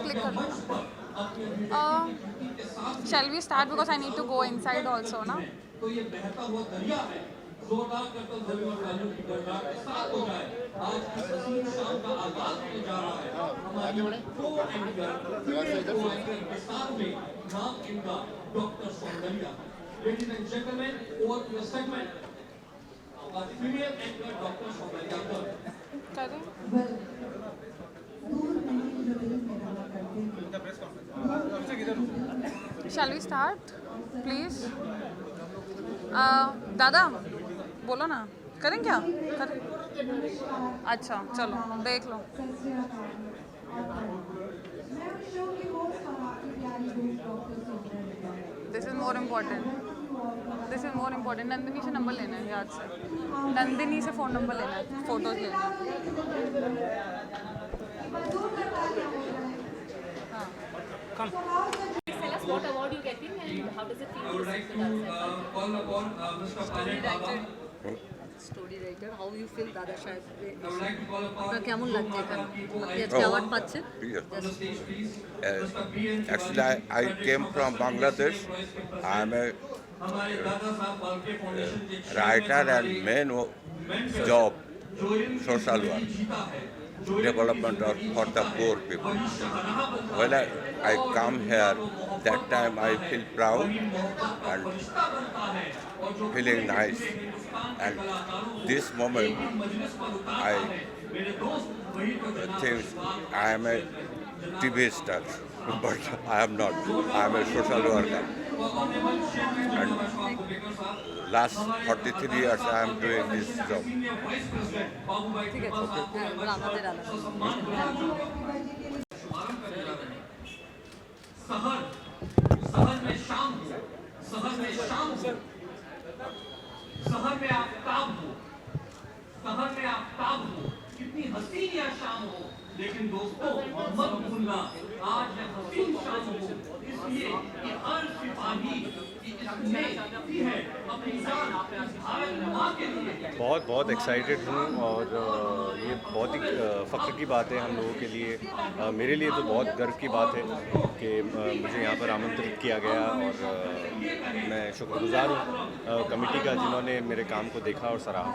Click कर दो। Shall we start because I need to go inside also ना? तो ये बहता हुआ दरिया है, जोरदार करतब ज़मीन और तालियों की गड़गड़ाहट के साथ हो जाए। आज की हसीन शाम का आगाज होने जा रहा है। हमारी दो एंकर, फीमेल को एंकर के साथ में नाम इनका doctor Soundarya. Ladies and gentlemen, over to the segment. Female anchor doctor Soundarya करें। Shall we start, please? दादा बोलो ना, करें क्या? करें। अच्छा चलो देख लो। This is more important. Nandini से नंबर लेना है, याद से नंदिनी से फ़ोन नंबर लेना है, फ़ोटोज़ लेना है। हाँ Come. Tell us what award you're getting and how does it feel to receive the Dada call upon Mr. Story Khalid Baba. writer, story writer, how you feel দাদা সাহেব I would like to call upon আপনার কেমন লাগছে এখানে আপনি আজকে Oh. Award পাচ্ছেন on the stage, please. Actually, I came from Bangladesh. I'm a हमारे दादा साहब फाल्के फाउंडेशन के writer and main job, social work, development of, for the poor people. When I come here, that time I feel proud and feeling nice. And this moment, I think I am a TV star, but I am not. I am a social worker. And last 43 years I am doing this job. ঠিক আছে হ্যাঁ এবার আমাদের আলাদা सहर सहर में शाम हो, सहर में शाम हो, सहर में आफ्ताब हो, सहर में आफ्ताब हो, कितनी हसीन या शाम हो, लेकिन दोस्तों मत भूलना आज है हसीन शाम हो, इसलिए कि हर सिपाही की इसमें है अपनी जान भारत माँ के लिए। बहुत बहुत एक्साइटेड हूँ और ये बहुत ही फ़ख्र की बात है हम लोगों के लिए। मेरे लिए तो बहुत गर्व की बात है कि मुझे यहाँ पर आमंत्रित किया गया और मैं शुक्रगुजार हूँ कमेटी का जिन्होंने मेरे काम को देखा और सराहा।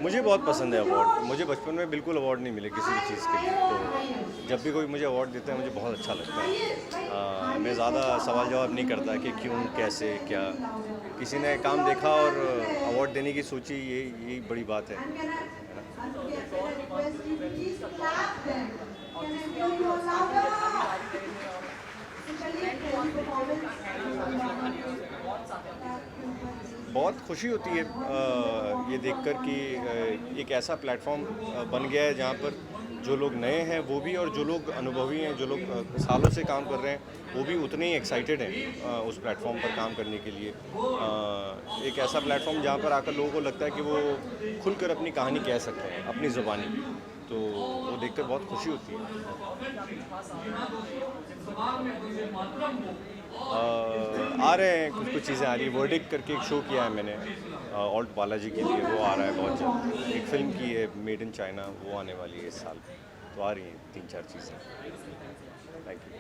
मुझे बहुत पसंद है अवार्ड। मुझे बचपन में बिल्कुल अवार्ड नहीं मिले किसी भी चीज़ के लिए, तो जब भी कोई मुझे अवार्ड देता है मुझे बहुत अच्छा लगता है। मैं ज़्यादा सवाल जवाब नहीं करता कि क्यों कैसे क्या। किसी ने काम देखा और अवार्ड देने की सोची, यही बड़ी बात है ना? बहुत खुशी होती है ये देखकर कि एक ऐसा प्लेटफॉर्म बन गया है जहाँ पर जो लोग नए हैं वो भी और जो लोग अनुभवी हैं, जो लोग सालों से काम कर रहे हैं वो भी उतने ही एक्साइटेड हैं उस प्लेटफॉर्म पर काम करने के लिए। एक ऐसा प्लेटफॉर्म जहाँ पर आकर लोगों को लगता है कि वो खुलकर अपनी कहानी कह सकते हैं अपनी ज़ुबानी, तो वो देखकर बहुत खुशी होती है। आ रहे हैं कुछ चीज़ें आ रही है। वर्डिक्ट करके एक शो किया है मैंने ऑल्ट बालाजी के लिए, वो आ रहा है बहुत जल्द। एक फ़िल्म की है मेड इन चाइना, वो आने वाली है इस साल, तो आ रही हैं 3-4 चीज़ें। Thank you.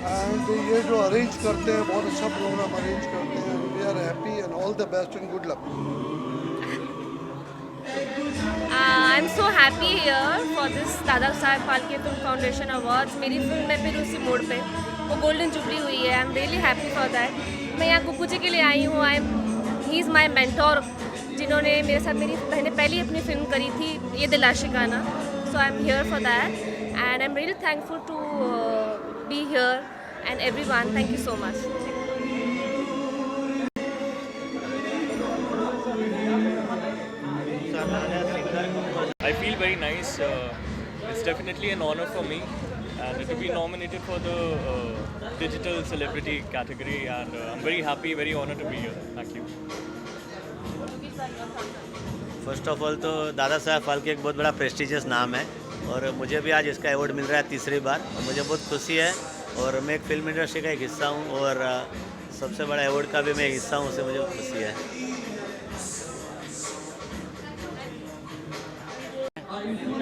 एंड ये जो अरेंज करते हैं बहुत अच्छा प्रोग्राम अरेंज करते हैं। We are happy and all the best and good luck. I'm so happy here for this Dada Saheb Phalke film foundation awards. मेरी फिल्म में फिर उसी मोड़ पे वो गोल्डन जुबली हुई है। आई am really happy for that. मैं यहाँ कुकू जी के लिए आई हूँ। ही इज़ माई मेंटोर, जिन्होंने मेरे साथ मेरी मैंने पहली अपनी फिल्म करी थी ये दिल आशिकाना। So I am here for that and I am really thankful to be here and everyone. Thank you so much. I feel very nice. It's definitely an honor for me, and to be nominated for the digital celebrity category, and I'm very happy, very honored to be here. Thank you. First of all तो दादा साहब फाल्के एक बहुत बड़ा prestigious नाम है और मुझे भी आज इसका अवार्ड मिल रहा है तीसरी बार और मुझे बहुत खुशी है। और मैं एक फिल्म इंडस्ट्री का एक हिस्सा हूँ और सबसे बड़ा अवार्ड का भी मैं हिस्सा हूँ, उससे मुझे खुशी है।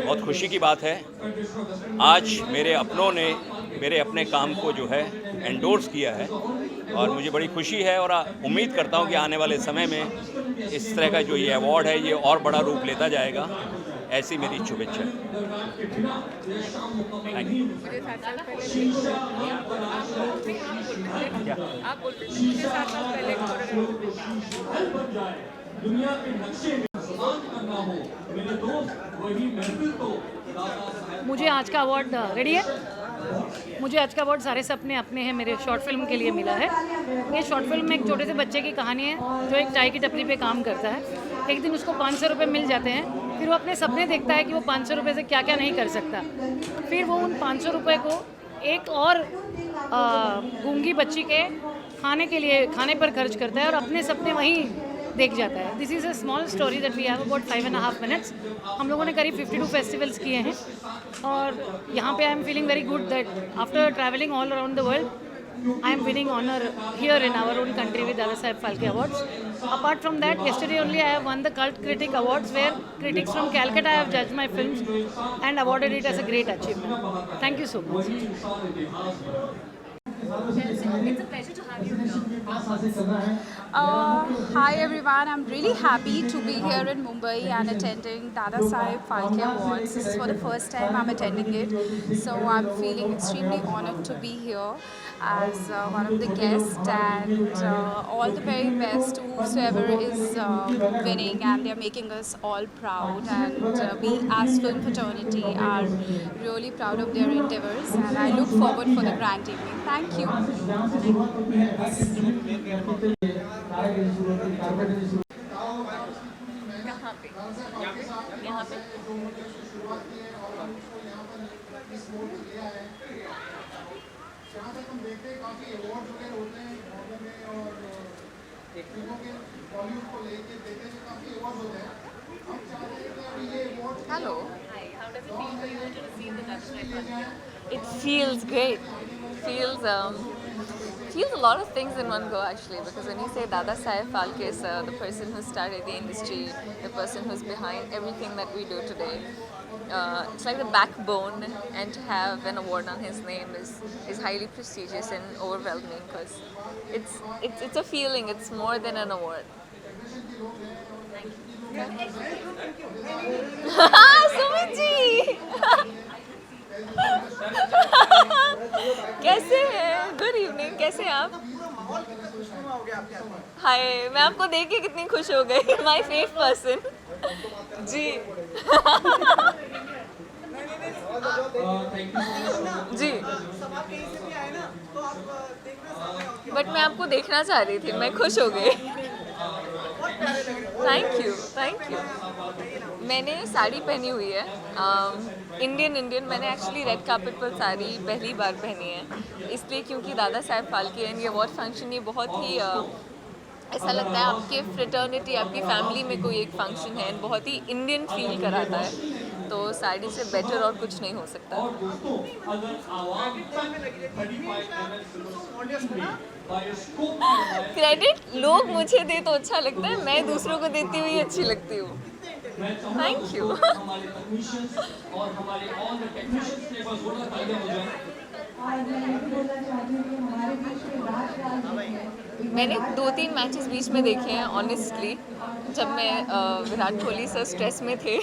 बहुत खुशी की बात है, आज मेरे अपनों ने मेरे अपने काम को जो है एंडोर्स किया है और मुझे बड़ी खुशी है और उम्मीद करता हूँ कि आने वाले समय में इस तरह का जो ये अवार्ड है ये और बड़ा रूप लेता जाएगा, ऐसी मेरी शुभेच्छा है। Thank you. दुनिया के नक्शे में साथ करना हो मेरे दोस्त, वही महफिल तो मुझे आज का अवार्ड रेडी है। मुझे आज का अवार्ड सारे सपने अपने हैं मेरे शॉर्ट फिल्म के लिए मिला है। ये शॉर्ट फिल्म में एक छोटे से बच्चे की कहानी है जो एक चाय की टपरी पे काम करता है। एक दिन उसको 500 रुपये मिल जाते हैं, फिर वो अपने सपने देखता है कि वो 500 रुपये से क्या क्या नहीं कर सकता। फिर वो उन 500 रुपये को एक और गूंगी बच्ची के खाने पर खर्च करता है और अपने सपने वहीं देख जाता है। This is a small story that we have about 5.5 minutes। हम लोगों ने करीब 52 फेस्टिवल्स किए हैं और यहाँ पे I am feeling very good that after travelling all around the world I am winning honor here in our own country with Dada Saheb Phalke Awards. Apart from that, yesterday only I have won the Cult Critic Awards where critics from Calcutta have judged my films and awarded it as a great achievement. Thank you so much. It's a pleasure to have you here. Hi everyone, I'm really happy to be here in Mumbai and attending Dada Saheb Phalke Awards. This is for the first time I'm attending it, so I'm feeling extremely honored to be here as one of the guests, and all the very best to whosoever is winning, and they're making us all proud, and we as film fraternity are really proud of their endeavors, and I look forward for the grand evening. Thank you. यहाँ पे जहाँ तक हम देखते हैं काफ़ी award वगैरह होते हैं बॉर्डर में और फिल्मों के बॉलीवुड को लेके देते हैं, काफ़ी अवार्ड होते हैं। हम चाहते हैं कि अभी ये award Hello. Hi, how does it feel for you to receive the Dada Saheb Phalke Award? It feels great. Feels a lot of things in one go actually, because when you say Dada Saheb Phalke is the person who started the industry, the person who's behind everything that we do today. It's like the backbone, and to have an award on his name is highly prestigious and overwhelming, because it's a feeling. It's more than an award. Sumit ji कैसे हैं? Good evening, कैसे हैं आप? हाय, मैं आपको देख के कितनी खुश हो गई। माय फेवरेट पर्सन जी। जी, बट मैं आपको देखना चाह रही थी, मैं खुश हो गई। Thank you. मैंने साड़ी पहनी हुई है, इंडियन। मैंने एक्चुअली रेड कार्पेट पर साड़ी पहली बार पहनी है, इसलिए क्योंकि दादा साहब फाल्के एंड ये अवार्ड फंक्शन ये बहुत ही ऐसा लगता है आपके फ्रेटर्निटी, आपकी फैमिली में कोई एक फंक्शन है, बहुत ही इंडियन फील कराता है, तो साड़ी से बेटर और कुछ नहीं हो सकता। क्रेडिट लोग मुझे दे तो अच्छा लगता है, मैं दूसरों को देती हुई अच्छी लगती हूँ। Thank you. मैंने 2-3 मैचेस बीच में देखे हैं ऑनेस्टली, जब मैं विराट कोहली सर स्ट्रेस में थे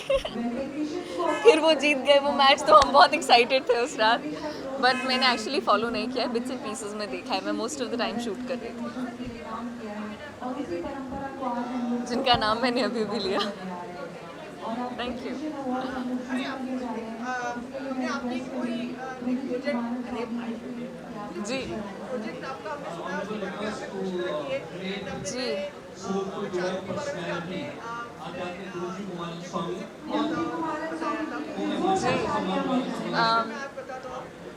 फिर वो जीत गए वो मैच, तो हम बहुत एक्साइटेड थे उस रात, बट मैंने एक्चुअली फॉलो नहीं किया, बिट्स एंड पीसेस में देखा है। मैं most of the time shoot कर रही थी, जिनका नाम मैंने अभी भी लिया। Thank you. जी जी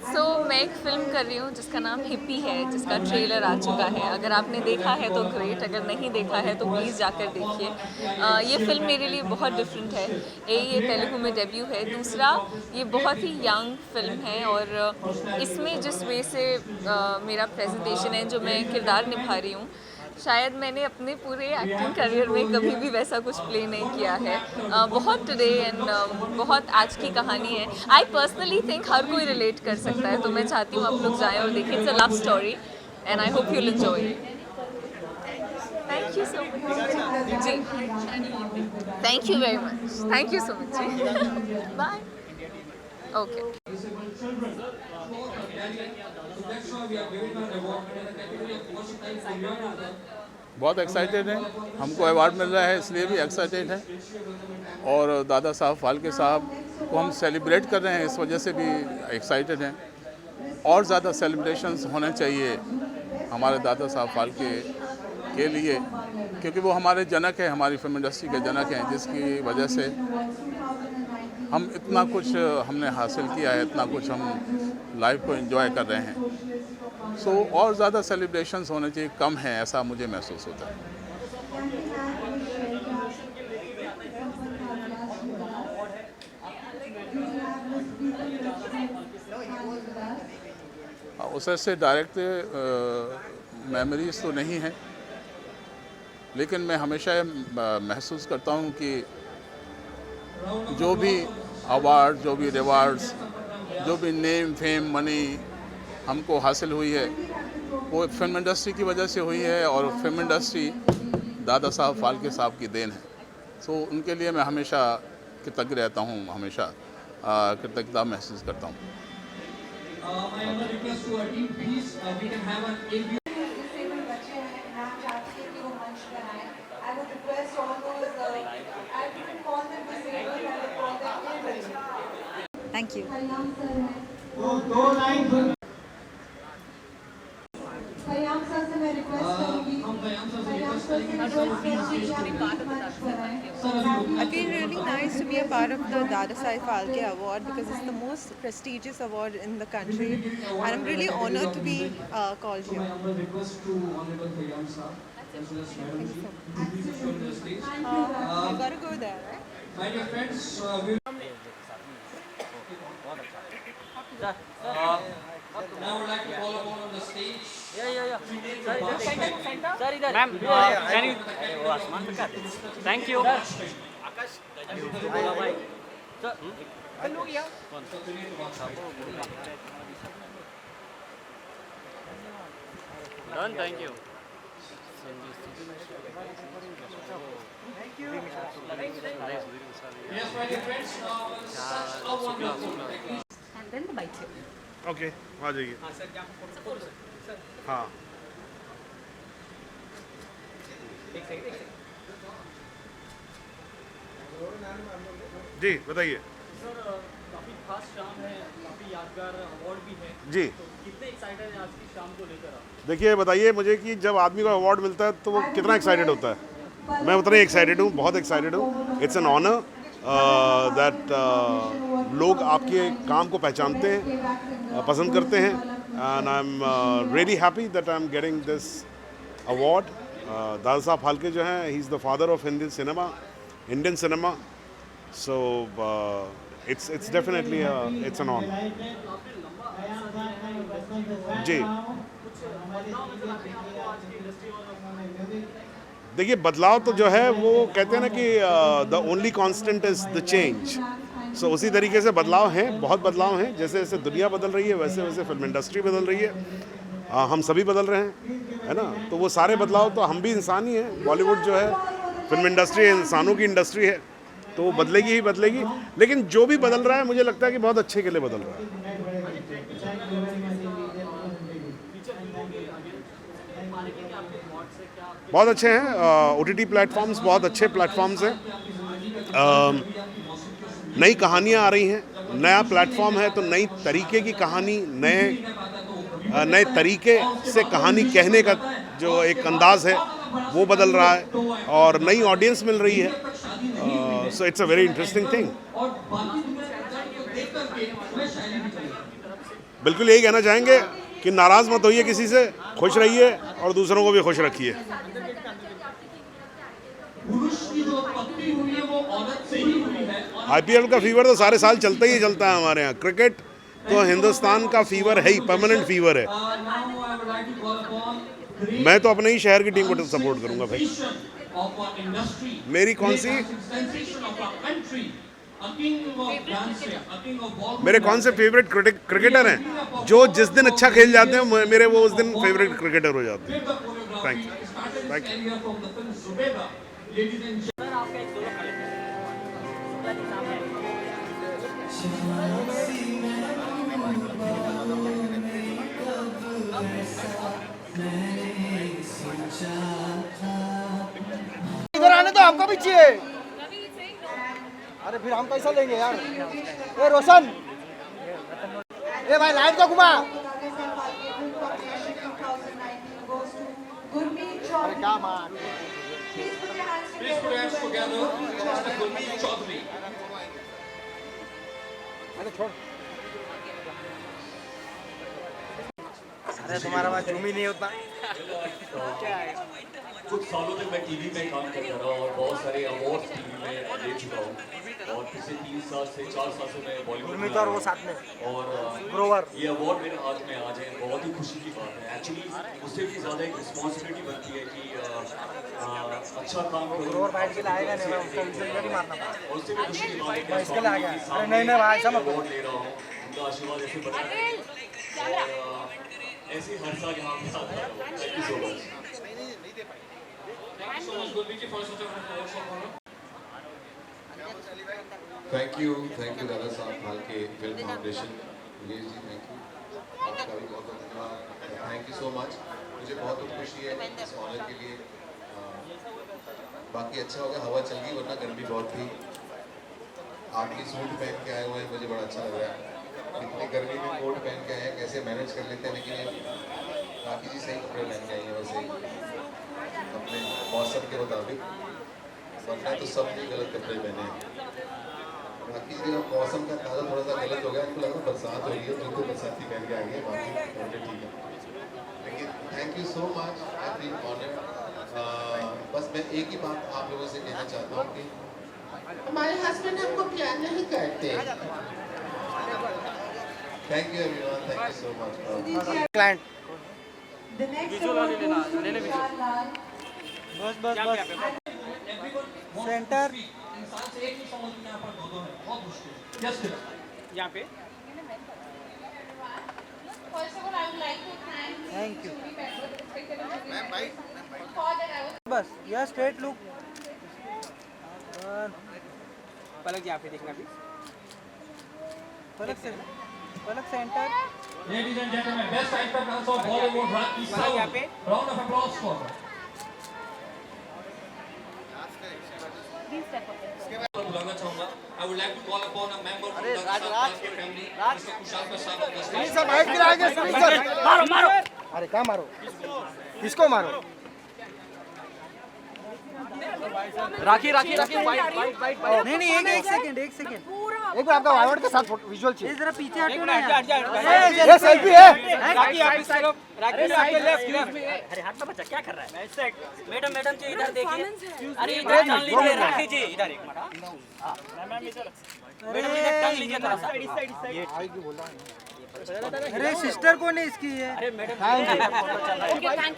सो मैं एक फ़िल्म कर रही हूँ जिसका नाम हिप्पी है, जिसका ट्रेलर आ चुका है। अगर आपने देखा है तो ग्रेट, अगर नहीं देखा है तो प्लीज़ जाकर देखिए। ये फ़िल्म मेरे लिए बहुत डिफरेंट है। ये तेलुगु में डेब्यू है। दूसरा, ये बहुत ही यंग फ़िल्म है और इसमें जिस वे से मेरा प्रेजेंटेशन है, जो मैं किरदार निभा रही हूँ, शायद मैंने अपने पूरे एक्टिंग करियर में कभी भी वैसा कुछ प्ले नहीं किया है। बहुत टुडे एंड बहुत आज की कहानी है। आई पर्सनली थिंक हर कोई रिलेट कर सकता है, तो मैं चाहती हूँ आप लोग जाएं और देखें। It's a love story and I hope you'll enjoy. Thank you so much जी, thank you very much, thank you so much जी, बाय। ओके। बहुत एक्साइटेड हैं, हमको अवार्ड मिल रहा है इसलिए भी एक्साइटेड हैं, और दादा साहब फाल्के साहब को हम सेलिब्रेट कर रहे हैं इस वजह से भी एक्साइटेड हैं। और ज़्यादा सेलिब्रेशंस होने चाहिए हमारे दादा साहब फाल्के के लिए, क्योंकि वो हमारे जनक हैं, हमारी फिल्म इंडस्ट्री के जनक हैं, जिसकी वजह से हम इतना कुछ हमने हासिल किया है, इतना कुछ हम लाइफ को एंजॉय कर रहे हैं। सो और ज़्यादा सेलिब्रेशंस होने चाहिए, कम है ऐसा मुझे महसूस होता है। उस से डायरेक्ट मेमोरीज तो नहीं है, लेकिन मैं हमेशा महसूस करता हूँ कि जो भी अवार्ड, जो भी रिवार्ड्स, जो भी नेम फेम मनी हमको हासिल हुई है, वो फिल्म इंडस्ट्री की वजह से हुई है, और फिल्म इंडस्ट्री दादा साहब फाल्के साहब की देन है। सो उनके लिए मैं हमेशा कृतज्ञ रहता हूँ, हमेशा कृतज्ञता महसूस करता हूँ। Thank you. I feel really nice to be a part of the Dadasaheb Phalke Award because it's the most prestigious award in the country, and I'm really honored to be called here. You gotta go there, right? My dear friends, now I would like to call upon on the stage. Ma'am can you वो आसमान पे कर thank you आकाश बोला भाई done thank you Yes, my dear friends, such a wonderful. And then the bite here. Okay, आ जाइए। हाँ, जी बताइए। काफी खास शाम है, काफी यादगार अवार्ड भी है जी, कितने एक्साइटेड हैं आज की शाम को लेकर आप? देखिए बताइए मुझे कि जब आदमी को अवार्ड मिलता है तो वो कितना एक्साइटेड होता है। मैं उतना ही एक्साइटेड हूँ, बहुत एक्साइटेड हूँ। इट्स एन ऑनर दैट लोग आपके काम को पहचानते हैं, पसंद करते हैं, and I am really happy that I am getting this award. दादा साहब फाल्के जो हैं, he is the father of Indian cinema, so it's definitely it's an honor जी। देखिए बदलाव तो जो है वो कहते हैं ना कि the only constant is the change. So उसी तरीके से बदलाव हैं, बहुत बदलाव हैं। जैसे जैसे दुनिया बदल रही है वैसे वैसे फिल्म इंडस्ट्री बदल रही है, हम सभी बदल रहे हैं, है ना। तो वो सारे बदलाव तो हम भी इंसान ही हैं। बॉलीवुड जो है फिल्म इंडस्ट्री है, इंसानों की इंडस्ट्री है, तो वो बदलेगी ही बदलेगी। लेकिन जो भी बदल रहा है मुझे लगता है कि बहुत अच्छे के लिए बदल रहा है। बहुत अच्छे हैं, OTT प्लेटफॉर्म्स बहुत अच्छे प्लेटफॉर्म्स हैं। नई कहानियाँ आ रही हैं, नया प्लेटफॉर्म है तो नई तरीके की कहानी, नए तरीके से कहानी कहने का जो एक अंदाज है वो बदल रहा है, और नई ऑडियंस मिल रही है। So it's a very interesting thing. बिल्कुल यही कहना चाहेंगे कि नाराज़ मत होइए किसी से, खुश रहिए और दूसरों को भी खुश रखिए। IPL का फीवर तो सारे साल चलता ही चलता है हमारे यहाँ। क्रिकेट तो हिंदुस्तान का फीवर है ही, परमानेंट फीवर है। मैं तो अपने ही शहर की टीम को सपोर्ट करूंगा भाई। मेरी कौन सी, मेरे कौन से फेवरेट क्रिकेटर हैं जो जिस दिन अच्छा खेल जाते हैं मेरे, वो उस दिन फेवरेट क्रिकेटर हो जाते हैं। Thank you, thank you. इधर आने तो हमको भी चाहिए। अरे फिर हम कैसा लेंगे यार। ए रोशन, ए भाई लाइट को घुमा। अरे क्या मार। अरे छोड़। अरे तुम्हारा बात झूम ही नहीं होता। कुछ सालों तक मैं टीवी में काम करता रहा और बहुत सारे अवार्ड्स टीवी में ले चुका हूँ और पिछले 3 साल से 4 साल से मैं बॉलीवुड में और वो साथ में और ग्रोवर ये अवार्ड मेरे हाथ में आज है। बहुत ही खुशी की बात है। एक्चुअली उससे भी ज़्यादा एक रिस्पॉन्सिबिलिटी बनती है कि अच्छा काम करो। ग्रोवर फाइट के लिए आएगा नहीं, मैं उसका विजुअल नहीं मारना पाऊँ। उससे भी खुशी की बात है कि इसके लिए आ गया। अरे नहीं भाई ऐसा मत अवार्ड ले रहा हूँ। उनका आशीर्वाद ऐसे बना रहे और ऐसे हर साल यहाँ पे आता है। Thank you so much. Thank you Dada Saheb Phalke film foundation. Vivesh ji thank you, आपका भी बहुत बहुत धन्यवाद। Thank you so much. मुझे बहुत खुशी है इस ऑनर के लिए। बाकी अच्छा होगा, हवा चल गई वरना गर्मी बहुत थी। आपकी सूट पहन के आए हुए हैं, मुझे बड़ा अच्छा लग रहा है। इतनी गर्मी में कोट पहन के आए हैं, कैसे मैनेज कर लेते हैं। लेकिन बाकी जी सही कपड़े पहन के आई हैं वैसे ही अपने मौसम के मुताबिक, वरना तो सबने गलत कपड़े पहने हैं। बाकी जी मौसम का अंदाजा थोड़ा सा गलत हो गया, इनको लगा बरसात हो रही है तो बरसाती पहन के आ गए। बाकी कपड़े ठीक है। लेकिन thank you so much, I feel honoured. बस मैं एक ही बात आप लोगों से कहना चाहता हूँ कि हमारे हस्बैंड हमको प्यार नहीं करते। Thank you everyone, thank you so much. Client बस सेंटर यहाँ पे। थैंक यू बस यह स्ट्रेट लुक। पलक यहाँ पे देखना भी, पलक centre. Ladies and gentlemen, best actor comes of Bollywood, Rakhi Sawant. Round of applause for her. बुलाना चाहूंगा। I would like to call upon a member from the Falke family, Mr. Kushal Prasad of the stage. सब height गिराएंगे, मारो। अरे क्या मारो, किसको मारो? राखी white. नहीं एक सेकंड एक बार आपका वाइट के साथ विजुअल चाहिए। जरा पीछे हटो ना यार। ये सेल्फी है। राखी आपकी साइड लेफ्ट। अरे हाथ में बच्चा क्या कर रहा है? मैडम जी इधर देखिए। अरे इधर टांग लीजिए राखी जी, इधर एक मिनट। हां मैम इधर। मैडम इधर टांग लीजिए थोड़ा सा। इस साइड ये आई की बोला। अरे सिस्टर कौन है इसकी है? अरे मैडम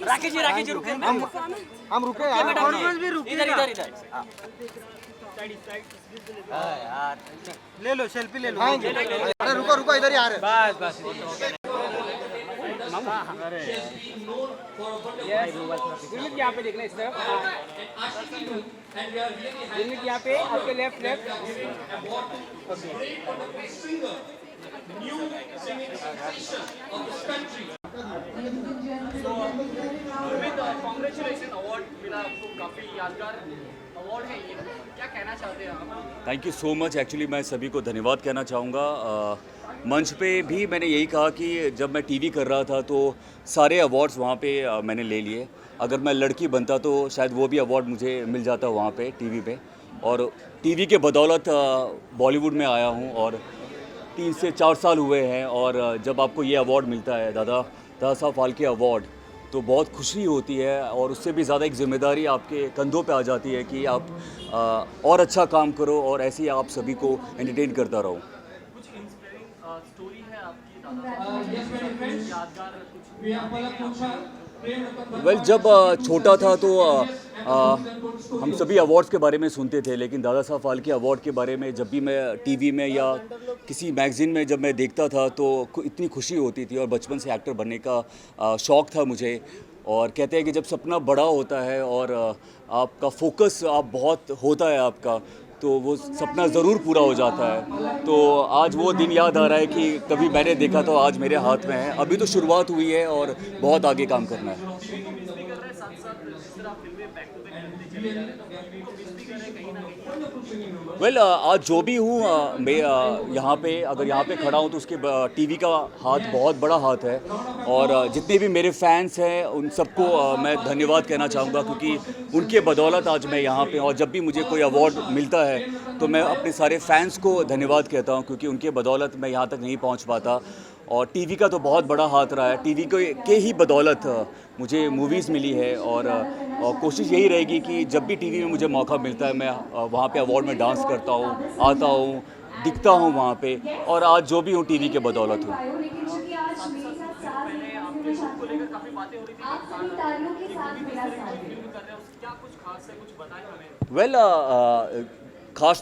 राखी जी रुके। हम रुके यार, कॉन्फ्रेंस भी रुके। इधर यार ले लो सेल्फी ले लो। अरे रुको इधर ही आ रहे। बस यूनिट यहाँ पे देखना इस तरफ। यूनिट यहाँ पे आपके left. New singing sensation of this country. Congratulations, award मिला आपको, काफी यादगार अवार्ड है ये, क्या कहना चाहते हैं आप? Thank you so much. Actually मैं सभी को धन्यवाद कहना चाहूँगा। मंच पे भी मैंने यही कहा कि जब मैं टीवी कर रहा था तो सारे अवार्ड्स वहाँ पे मैंने ले लिए। अगर मैं लड़की बनता तो शायद वो भी अवार्ड मुझे मिल जाता वहाँ पे टीवी पे। और टीवी के बदौलत बॉलीवुड में आया हूँ और 3 से 4 साल हुए हैं और जब आपको ये अवार्ड मिलता है दादा साहब फाल्के अवार्ड, तो बहुत खुशी होती है और उससे भी ज़्यादा एक जिम्मेदारी आपके कंधों पे आ जाती है कि आप और अच्छा काम करो और ऐसे ही आप सभी को एंटरटेन करता रहो। वेल जब छोटा था तो हम सभी अवार्ड्स के बारे में सुनते थे, लेकिन दादा साहब फाल्के अवार्ड के बारे में जब भी मैं टीवी में या किसी मैगज़ीन में जब मैं देखता था तो इतनी खुशी होती थी और बचपन से एक्टर बनने का शौक़ था मुझे। और कहते हैं कि जब सपना बड़ा होता है और आपका फोकस आप बहुत होता है आपका, तो वो सपना ज़रूर पूरा हो जाता है। तो आज वो दिन याद आ रहा है कि कभी मैंने देखा तो आज मेरे हाथ में है। अभी तो शुरुआत हुई है और बहुत आगे काम करना है। वेल आज जो भी हूँ मैं यहाँ पे अगर यहाँ पे खड़ा हूँ तो उसके टीवी का हाथ बहुत बड़ा हाथ है और जितने भी मेरे फैंस हैं उन सबको मैं धन्यवाद कहना चाहूँगा, क्योंकि उनके बदौलत आज मैं यहाँ पे। और जब भी मुझे कोई अवार्ड मिलता है तो मैं अपने सारे फैंस को धन्यवाद कहता हूँ, क्योंकि उनके बदौलत मैं यहाँ तक नहीं पहुँच पाता। और टीवी का तो बहुत बड़ा हाथ रहा है, टीवी के ही बदौलत मुझे मूवीज़ मिली है और कोशिश यही रहेगी कि जब भी टीवी में मुझे मौका मिलता है मैं वहाँ पे अवार्ड में डांस करता हूँ, आता हूँ, दिखता हूँ वहाँ पे। और आज जो भी हूँ टीवी के बदौलत हूँ। वेल खास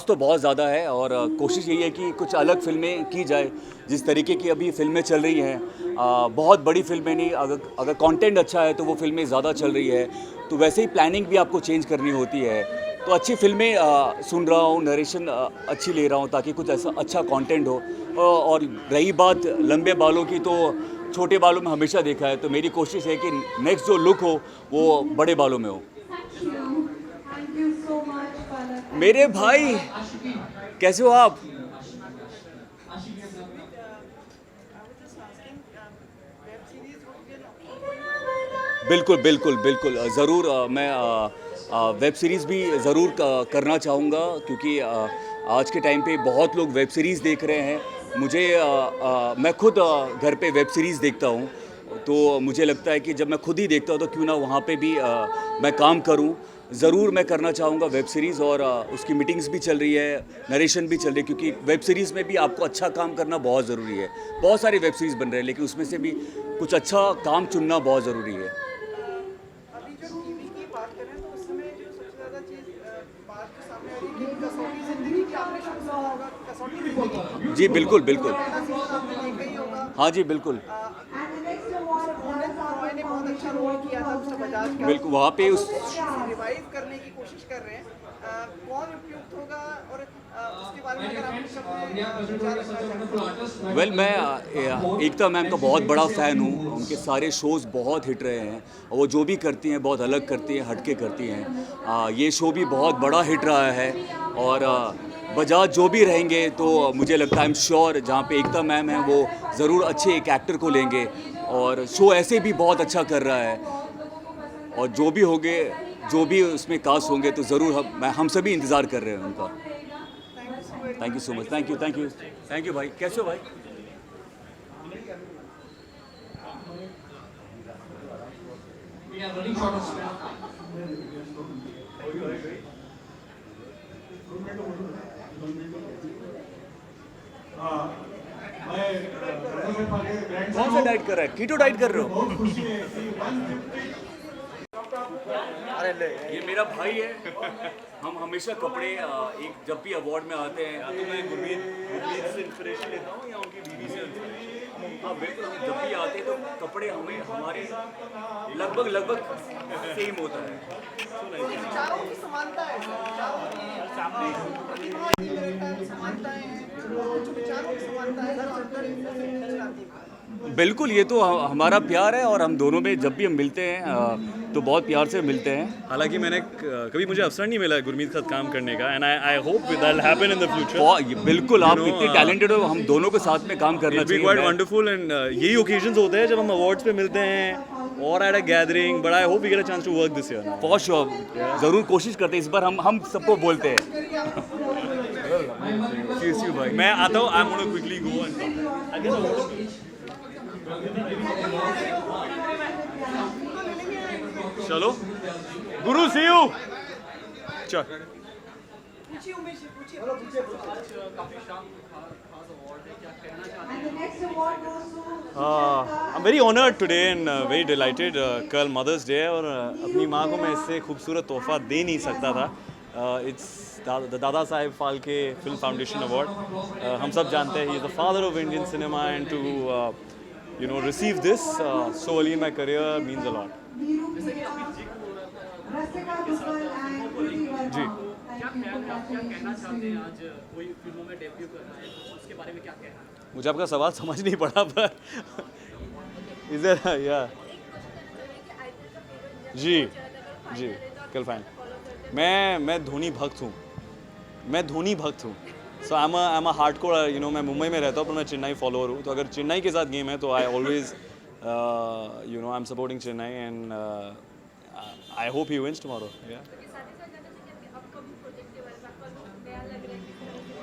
तो बहुत ज़्यादा है और कोशिश यही है कि कुछ अलग फिल्में की जाए। जिस तरीके की अभी फिल्में चल रही हैं, बहुत बड़ी फिल्में नहीं, अगर कंटेंट अच्छा है तो वो फिल्में ज़्यादा चल रही है, तो वैसे ही प्लानिंग भी आपको चेंज करनी होती है। तो अच्छी फिल्में सुन रहा हूँ, नरेशन अच्छी ले रहा हूँ ताकि कुछ ऐसा अच्छा कंटेंट हो। और रही बात लंबे बालों की, तो छोटे बालों में हमेशा देखा है, तो मेरी कोशिश है कि नेक्स्ट जो लुक हो वो बड़े बालों में हो। मेरे भाई कैसे हो आप? बिल्कुल बिल्कुल बिल्कुल ज़रूर मैं वेब सीरीज़ भी ज़रूर करना चाहूँगा, क्योंकि आज के टाइम पे बहुत लोग वेब सीरीज़ देख रहे हैं। मैं खुद घर पे वेब सीरीज़ देखता हूँ, तो मुझे लगता है कि जब मैं खुद ही देखता हूँ तो क्यों ना वहाँ पे भी मैं काम करूँ। ज़रूर मैं करना चाहूँगा वेब सीरीज़, और उसकी मीटिंग्स भी चल रही है, नरेशन भी चल रही है, क्योंकि वेब सीरीज़ में भी आपको अच्छा काम करना बहुत ज़रूरी है। बहुत सारे वेब सीरीज़ बन रहे हैं, लेकिन उसमें से भी कुछ अच्छा काम चुनना बहुत ज़रूरी है। जी बिल्कुल बिल्कुल, हाँ जी बिल्कुल बिल्कुल, वहाँ पे उस रिवाइव करने की कोशिश कर रहे हैं। कौन उपयुक्त होगा और उसके बारे में अगर आप वेल मैं एकता मैम का बहुत बड़ा फ़ैन हूँ। उनके सारे शोज़ बहुत हिट रहे हैं और वो जो भी करती हैं बहुत अलग करती हैं, हटके करती हैं। ये शो भी बहुत बड़ा हिट रहा है और बजाज जो भी रहेंगे तो मुझे लगता है आई एम श्योर जहाँ पे एकता मैम है वो ज़रूर अच्छे एक एक्टर को लेंगे, और शो ऐसे भी बहुत अच्छा कर रहा है। और जो भी होंगे, जो भी उसमें कास्ट होंगे, तो ज़रूर हम सभी इंतज़ार कर रहे हैं उनका। Thank you so much. Thank you भाई। कैसे हो भाई? कौन सा डाइट कर रहा है? कीटो डाइट कर रहे हो? अरे ये मेरा भाई है। हम हमेशा कपड़े एक जब भी अवार्ड में आते हैं, तो मैं गुरमीत से इंस्पिरेशन लेता हूँ या उनकी बीवी से इंस्पिरेशन। हाँ बिल्कुल, जब भी आते हैं तो कपड़े हमारे लगभग सेम होता है। बिल्कुल, ये तो हमारा प्यार है और हम दोनों में जब भी हम मिलते हैं तो बहुत प्यार से मिलते हैं। हालांकि मैंने कभी मुझे अवसर नहीं मिला गुरमीत के साथ काम करने का, and I hope that will happen in the future. बिल्कुल, आप इतने टैलेंटेड हो, हम दोनों के साथ में काम करना चाहिए। क्वाइट वंडरफुल, एंड यही ओकेजन्स होते हैं जब हम अवार्ड्स पे मिलते हैं और at a gathering, but I hope we get a chance to work this year. For sure, ज़रूर कोशिश करते हैं इस बार। हम सबको बोलते हैं। भाई, मैं आता हूँ. I'm gonna quickly go and come. I guess I want to. चलो गुरु, सी यू. चल. I'm very honored today and very delighted. कल मदर्स डे है और अपनी माँ को मैं इससे खूबसूरत तोहफा दे नहीं सकता था. It's the Dada Saheb Phalke film foundation award. हम सब जानते हैं he is the father of Indian cinema and to receive this so early in my career means a lot. जी. मुझे आपका सवाल समझ नहीं पड़ा पर इधर या जी जी कल फाइन. मैं धोनी भक्त हूँ. So I am a hardcore. मैं मुंबई में रहता हूँ पर मैं चेन्नई फॉलोअर हूँ. तो अगर चेन्नई के साथ गेम है तो I always I am supporting Chennai and I hope he wins tomorrow.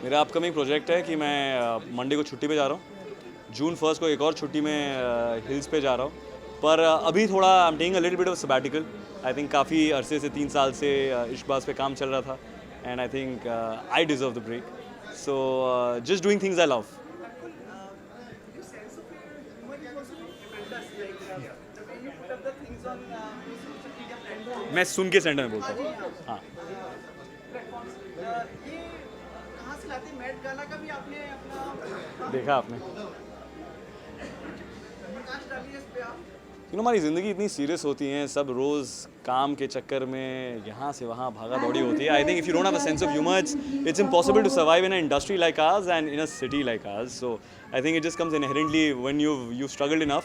मेरा अपकमिंग प्रोजेक्ट है कि मैं मंडे को छुट्टी पे जा रहा हूँ. जून 1 को एक और छुट्टी में हिल्स पे जा रहा हूँ. पर अभी थोड़ा I am taking a little bit of sabbatical. I think काफ़ी अरसे से 3 साल से इश्कबाज पे काम चल रहा था and I think I deserve the break. So just doing things I love. मैं सुन के सेंटर में बोलता हूँ. हाँ. देखा आपने. हमारी ज़िंदगी इतनी सीरियस होती है. सब रोज़ काम के चक्कर में यहाँ से वहाँ भागा दौड़ी होती है. I think if you don't have a sense of humour it's impossible to survive in a industry like ours and in a city like ours. So I think it just comes inherently when you struggled enough.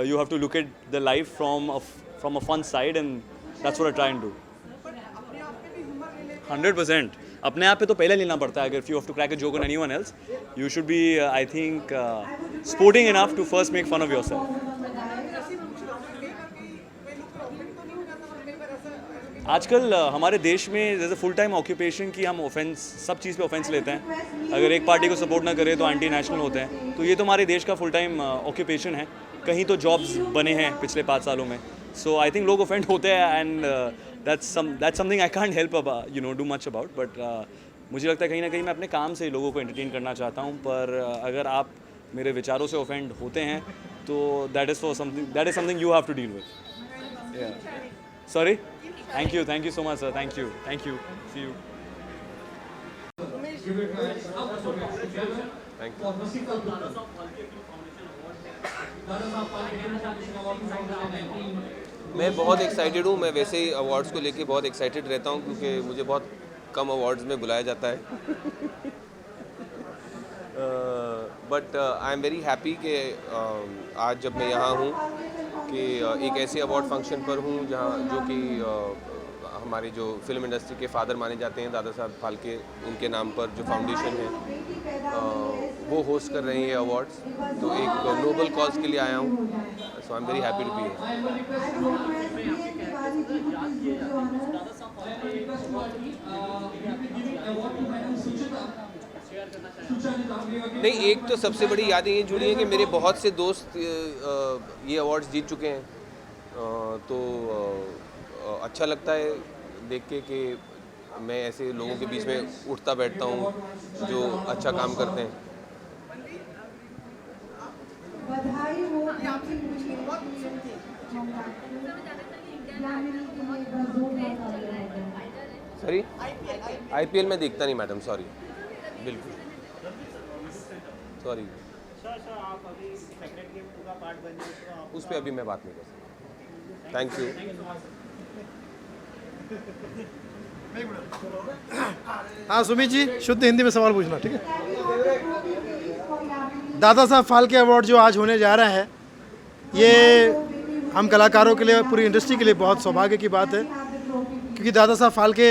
You have to look at the life from a fun side and that's what I try and do. 100%. अपने आप पे तो पहले लेना पड़ता है. अगर if you have to crack a joke on anyone else, you should be, I think, sporting enough to first make fun of yourself. आजकल हमारे देश में जैसे फुल टाइम ऑक्यूपेशन की हम ऑफेंस सब चीज़ पे ऑफेंस लेते हैं. अगर एक पार्टी को सपोर्ट ना करे तो एंटी नेशनल होते हैं. तो ये तो हमारे देश का फुल टाइम ऑक्यूपेशन है. कहीं तो जॉब्स बने हैं पिछले 5 सालों में. सो आई थिंक लोग ऑफेंड होते हैं and that's something I can't help do much about. But मुझे लगता है कहीं ना कहीं मैं अपने काम से लोगों को एंटरटेन करना चाहता हूँ. पर अगर आप मेरे विचारों से ऑफेंड होते हैं तो that is something you have to deal with. Sorry. Thank you so much sir. Thank you. See you. मैं बहुत एक्साइटेड हूँ. मैं वैसे ही अवार्ड्स को लेके बहुत एक्साइटेड रहता हूँ क्योंकि मुझे बहुत कम अवार्ड्स में बुलाया जाता है. But I am very happy कि आज जब मैं यहाँ हूँ कि एक ऐसे अवार्ड फंक्शन पर हूँ जहाँ जो कि हमारे जो फिल्म इंडस्ट्री के फादर माने जाते हैं दादा साहब फाल्के, उनके नाम पर जो फाउंडेशन है वो होस्ट कर रहे हैं अवार्ड्स. तो एक नोबल कॉज के लिए आया हूँ. So I am very happy to be here. नहीं, एक तो सबसे बड़ी यादें ये जुड़ी हैं कि मेरे बहुत से दोस्त ये अवार्ड्स जीत चुके हैं. तो अच्छा लगता है देख के कि मैं ऐसे लोगों के बीच में उठता बैठता हूँ जो अच्छा काम करते हैं. सॉरी, IPL में देखता नहीं मैडम. सॉरी, बिल्कुल सॉरी. उस पर अभी मैं बात नहीं कर सकता. Thank you. हाँ सुमित जी, शुद्ध हिंदी में सवाल पूछना. ठीक है. दादा साहब फाल्के अवार्ड जो आज होने जा रहा है, ये हम कलाकारों के लिए, पूरी इंडस्ट्री के लिए बहुत सौभाग्य की बात है क्योंकि दादा साहब फाल्के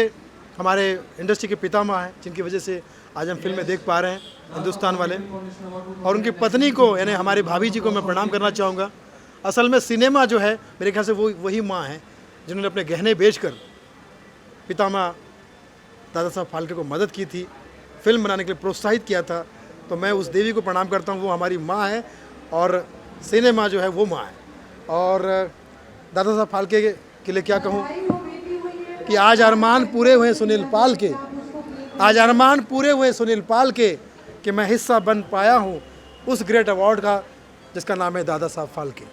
हमारे इंडस्ट्री के पितामह हैं जिनकी वजह से आज हम फिल्में देख पा रहे हैं हिंदुस्तान वाले. और उनकी पत्नी को यानी हमारी भाभी जी को मैं प्रणाम करना चाहूँगा. असल में सिनेमा जो है मेरे ख्याल से वही माँ हैं जिन्होंने अपने गहने बेचकर पितामह दादा साहब फाल्के को मदद की थी, फिल्म बनाने के लिए प्रोत्साहित किया था. तो मैं उस देवी को प्रणाम करता हूँ। वो हमारी माँ है और सिनेमा जो है वो माँ है। और दादा साहब फाल्के के लिए क्या कहूँ कि आज अरमान पूरे हुए सुनील पाल के, आज अरमान पूरे हुए सुनील पाल के कि मैं हिस्सा बन पाया हूँ उस ग्रेट अवार्ड का जिसका नाम है दादा साहब फाल्के।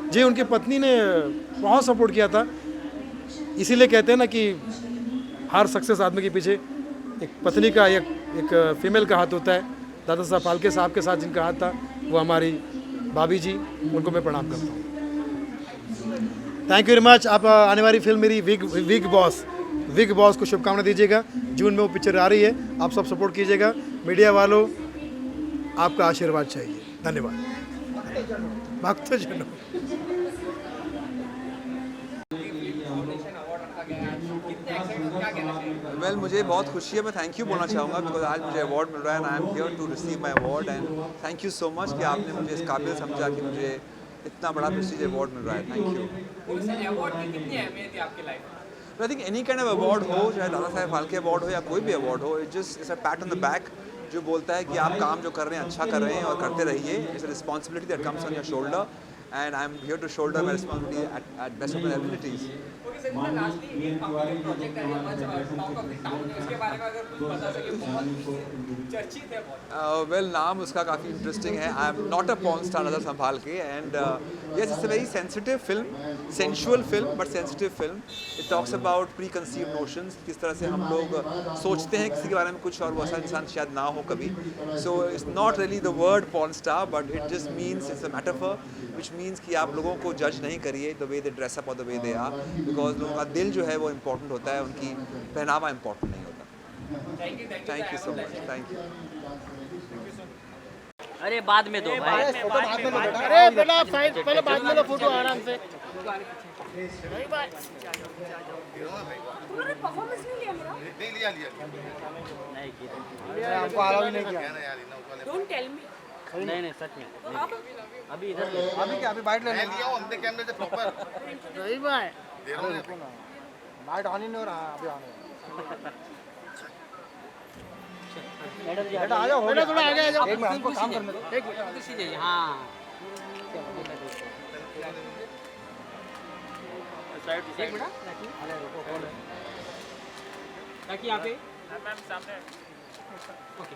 जी, उनकी पत्नी ने बहुत सपोर्ट किया था। इसीलिए कहते हैं ना कि हर सक्सेस आदमी के पीछे एक पत्नी का एक फीमेल का हाथ होता है। दादा साहब फाल्के साहब के साथ जिनका हाथ था वो हमारी भाभी जी, उनको मैं प्रणाम करता हूँ। Thank you very much. आप आने वाली फिल्म मेरी विग बॉस को शुभकामना दीजिएगा। जून में वो पिक्चर आ रही है, आप सब सपोर्ट कीजिएगा। मीडिया वालों, आपका आशीर्वाद चाहिए। धन्यवाद। भक्तजनों, वेल मुझे बहुत खुशी है, मैं थैंक यू बोलना चाहूँगा बिकॉज आज मुझे अवार्ड मिल रहा है and I am here to receive my award and thank you so much कि आपने मुझे इस काबिल समझा कि मुझे इतना बड़ा प्रेस्टीज अवार्ड मिल रहा है। Thank you. I think any kind of award हो, चाहे दादा साहब फाल्के अवार्ड हो या कोई भी अवार्ड हो, it just it's a PAT on the back जो बोलता है कि आप काम जो कर रहे हैं अच्छा कर रहे हैं और करते रहिए। It's a responsibility that comes on your shoulder and I'm here to shoulder my responsibility at best of my abilities. Well, नाम उसका काफ़ी इंटरेस्टिंग है। I am not a porn star दादा Saheb Phalke and yes, it's a very sensitive film, sensual film but sensitive film. It talks about preconceived notions, किस तरह से हम लोग सोचते हैं किसी के बारे में कुछ और वो ऐसा इंसान शायद ना हो कभी। So it's not really the word porn star but it just means it's a metaphor which means कि आप लोगों को जज नहीं करिए the way they dress up or the way they are because लोगों का दिल जो है वो इम्पोर्टेंट होता है, उनकी पहनावा इम्पोर्टेंट नहीं होता। Thank you so much. Thank you. अरे बाद में दो भाई, अरे पहले बाद में लो फोटो आराम से। नहीं लिया हमको अलाउ ही नहीं किया। Don't tell me. नहीं सच में अभी इधर अभी क्या, अभी बाइट ले लिया हूं हमने कैमरे से प्रॉपर। सही बात दे रहा हूं, बाइट ऑन ही नहीं हो रहा। अभी ऑन है। मैडम जी आ जाओ, थोड़ा आगे आ जाओ। एक मिनट हमको काम करने दो। एक कुर्सी चाहिए। हां एक मिनट ताकि यहाँ पे मैम सामने। ओके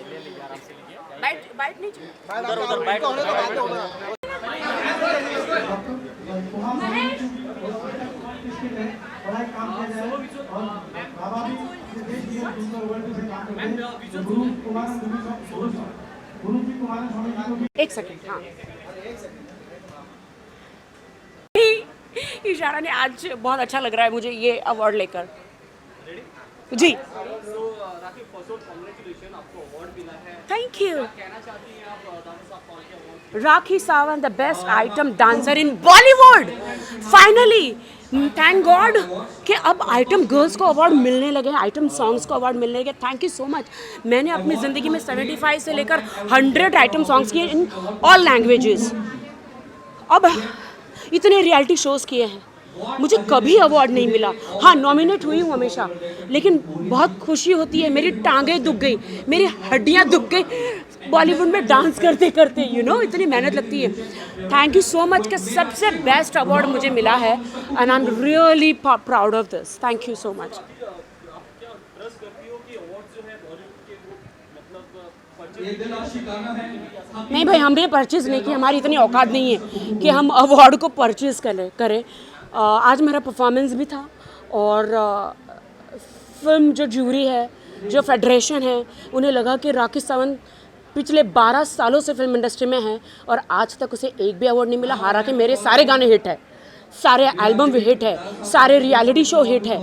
ले लीजिए आराम से लीजिए। बाइट नहीं चाहिए। उधर बाइट एक सेकंड। हाँ, इशारा ने आज बहुत अच्छा लग रहा है मुझे ये अवार्ड लेकर। जी thank you. Rakhi Sawant the best item dancer in Bollywood. Finally thank God कि अब आइटम गर्ल्स को अवार्ड मिलने लगे हैं, आइटम सॉन्ग्स को अवार्ड मिलने लगे। Thank you so much. मैंने अपनी ज़िंदगी में 75 से लेकर 100 आइटम सॉन्ग्स किए इन ऑल लैंग्वेजेस। अब इतने रियलिटी शोज़ किए हैं, मुझे कभी अवार्ड नहीं मिला। हाँ, नॉमिनेट हुई हूँ हमेशा, लेकिन बहुत खुशी होती है। मेरी टांगें दुख गई, मेरी हड्डियाँ दुख गई बॉलीवुड में डांस करते करते। इतनी मेहनत लगती है। थैंक यू सो मच कि सबसे बेस्ट अवार्ड मुझे मिला है and I am really proud of this. Thank you so much. नहीं भाई, हमने परचेज़ नहीं की, हमारी इतनी औकात नहीं है कि हम अवार्ड को परचेज़ करें। आज मेरा परफॉर्मेंस भी था और फिल्म जो जूरी है, जो फेडरेशन है, उन्हें लगा कि राखी सावंत पिछले 12 सालों से फिल्म इंडस्ट्री में है और आज तक उसे एक भी अवार्ड नहीं मिला। हालांकि मेरे सारे गाने हिट है, सारे एल्बम भी हिट है, सारे रियलिटी शो हिट है,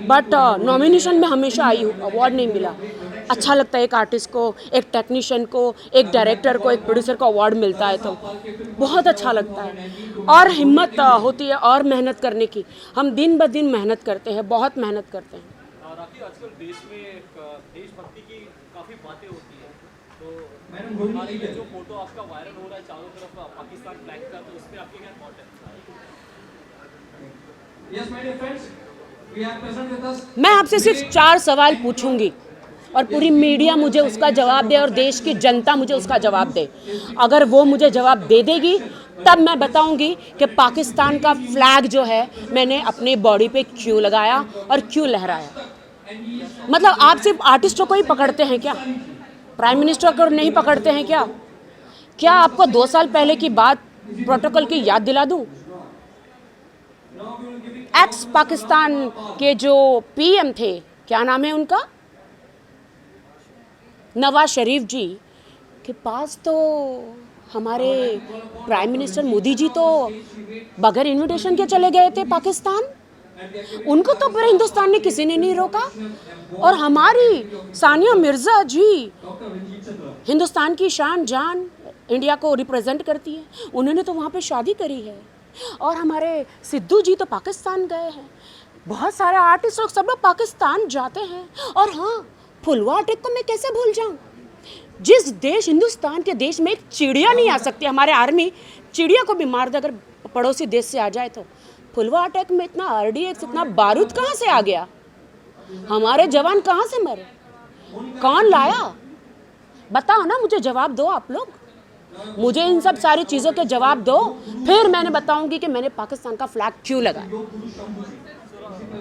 बट नॉमिनेशन में हमेशा आई हूँ, अवार्ड नहीं मिला। अच्छा लगता है एक आर्टिस्ट को, एक टेक्नीशियन को, एक डायरेक्टर को, एक प्रोड्यूसर को अवार्ड मिलता है तो बहुत अच्छा लगता है और हिम्मत होती है और मेहनत करने की। हम दिन ब दिन मेहनत करते हैं, बहुत मेहनत करते हैं। आजकल देश में देशभक्ति की काफ़ी बातें होती हैं, तो हाल ही में जो फोटो आपका वायरल हो रहा है चारों तरफ पाकिस्तान फ्लैग का, तो उसमें आपकी क्या थॉट है? मैं आपसे सिर्फ 4 सवाल पूछूंगी और पूरी मीडिया मुझे उसका जवाब दे और देश की जनता मुझे उसका जवाब दे। अगर वो मुझे जवाब दे देगी तब मैं बताऊंगी कि पाकिस्तान का फ्लैग जो है मैंने अपनी बॉडी पे क्यों लगाया और क्यों लहराया। मतलब आप सिर्फ आर्टिस्टों को ही पकड़ते हैं क्या? प्राइम मिनिस्टर को नहीं पकड़ते हैं क्या? क्या आपको 2 साल पहले की बात प्रोटोकॉल की याद दिला दूं? एक्स पाकिस्तान के जो पीएम थे, क्या नाम है उनका, नवाज शरीफ जी के पास तो हमारे प्राइम मिनिस्टर मोदी जी तो बगैर इनविटेशन के चले गए थे पाकिस्तान। उनको तो पूरे हिंदुस्तान ने किसी ने नहीं रोका। और हमारी सानिया मिर्ज़ा जी हिंदुस्तान की शान जान इंडिया को रिप्रेजेंट करती है, उन्होंने तो वहाँ पे शादी करी है। और हमारे सिद्धू जी तो पाकिस्तान गए हैं। बहुत सारे आर्टिस्ट लोग सब लोग पाकिस्तान जाते हैं। और हाँ, फुलवा अटैक को मैं कैसे भूल जाऊँ? जिस देश, हिंदुस्तान के देश में एक चिड़िया नहीं आ सकती, हमारे आर्मी चिड़िया को भी मार दे अगर पड़ोसी देश से आ जाए तो। फुलवा अटैक में इतना RDX, इतना बारूद कहाँ से आ गया? हमारे जवान कहाँ से मरे? कौन लाया? बताओ ना, मुझे जवाब दो आप लोग। मुझे इन सब सारी चीज़ों के जवाब दो, फिर मैंने बताऊंगी कि मैंने पाकिस्तान का फ्लैग क्यों लगाया।